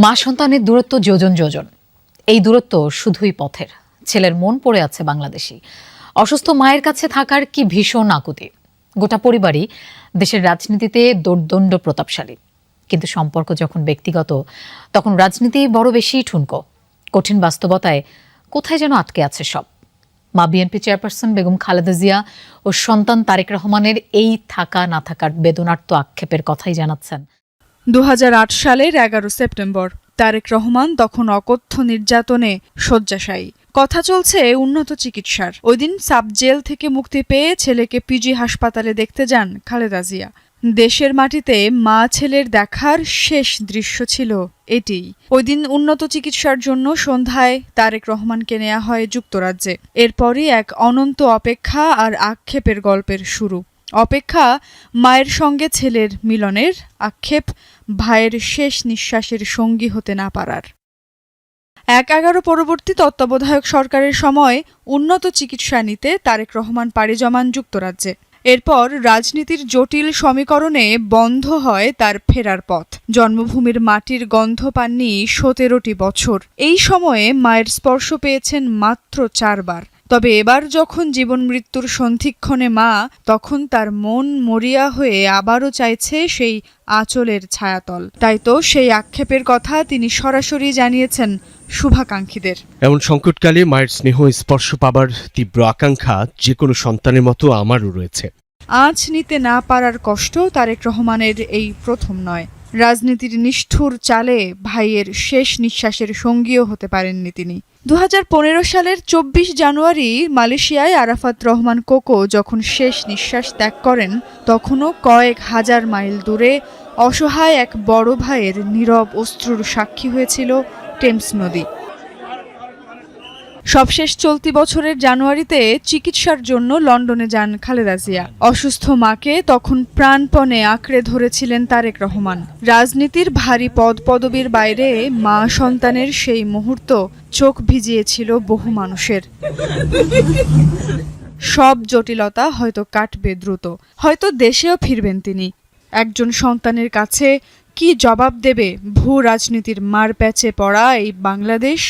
মা সন্তানের দূরত্ব যোজন যোজন। এই দূরত্ব শুধুই পথের। ছেলের মন পড়ে আছে বাংলাদেশি। অসুস্থ মায়ের কাছে থাকার কি ভীষণ আকুতি। গোটা পরিবারই দেশের রাজনীতিতে দোর্দণ্ড প্রতাপশালী, কিন্তু সম্পর্ক যখন ব্যক্তিগত তখন রাজনীতি বড় বেশি ঠুনকো। কঠিন বাস্তবতায় কোথায় যেন আটকে আছে সব। মা বিএনপি চেয়ারপারসন বেগম খালেদা জিয়া ও সন্তান তারেক রহমানের এই থাকা না থাকার বেদনার্ত আক্ষেপের কথাই জানাচ্ছেন। 2008 সালের 11 সেপ্টেম্বর তারেক রহমান তখন অকথ্য নির্যাতনে শয্যাশায়ী। কথা চলছে উন্নত চিকিৎসার। ওই দিন সাব জেল থেকে মুক্তি পেয়ে ছেলেকে পিজি হাসপাতালে দেখতে যান খালেদা জিয়া। দেশের মাটিতে মা ছেলের দেখার শেষ দৃশ্য ছিল এটিই। ওই দিন উন্নত চিকিৎসার জন্য সন্ধ্যায় তারেক রহমানকে নেওয়া হয় যুক্তরাজ্যে। এরপরই এক অনন্ত অপেক্ষা আর আক্ষেপের গল্পের শুরু। অপেক্ষা মায়ের সঙ্গে ছেলের মিলনের, আক্ষেপ ভাইয়ের শেষ নিঃশ্বাসের সঙ্গী হতে না পারার। 11 পরবর্তী তত্ত্বাবধায়ক সরকারের সময় উন্নত চিকিৎসা নিতে তারেক রহমান পাড়ি জমান যুক্তরাজ্যে। এরপর রাজনীতির জটিল সমীকরণে বন্ধ হয় তার ফেরার পথ। জন্মভূমির মাটির গন্ধ পাননি 17টি বছর। এই সময়ে মায়ের স্পর্শ পেয়েছেন মাত্র 4 বার। তবে এবার যখন জীবন মৃত্যুর সন্ধিক্ষণে মা, তখন তার মন মরিয়া হয়ে আবারও চাইছে সেই আঁচলের ছায়াতল। তাই তো সেই আক্ষেপের কথা তিনি সরাসরি জানিয়েছেন শুভাকাঙ্ক্ষীদের। এমন সংকটকালে মায়ের স্নেহ স্পর্শ পাবার তীব্র আকাঙ্ক্ষা যে কোনো সন্তানের মতো আমারও রয়েছে। আঁচ নিতে না পারার কষ্ট তারেক রহমানের এই প্রথম নয়। রাজনীতির নিষ্ঠুর চালে ভাইয়ের শেষ নিঃশ্বাসের সঙ্গীও হতে পারেননি তিনি। 2015 সালের 24 জানুয়ারি মালয়েশিয়ায় আরাফাত রহমান কোকো যখন শেষ নিঃশ্বাস ত্যাগ করেন, তখনও কয়েক হাজার মাইল দূরে অসহায় এক বড় ভাইয়ের নীরব অশ্রুর সাক্ষী হয়েছিল টেমস নদী। সবশেষ চলতি বছরের জানুয়ারিতে চিকিৎসার জন্য লন্ডনে যান খালেদা জিয়া। অসুস্থ মাকে তখন প্রাণপণে আঁকড়ে ধরেছিলেন তারেক রহমান। রাজনীতির ভারী পদপদবীর বাইরে মা সন্তানের সেই মুহূর্ত চোখ ভিজিয়েছিল বহু মানুষের। সব জটিলতা হয়তো কাটবে দ্রুত, হয়তো দেশেও ফিরবেন তিনি। একজন সন্তানের কাছে কি জবাব দেবে ভূ রাজনীতির মারপ্যাচে পড়া এই বাংলাদেশ?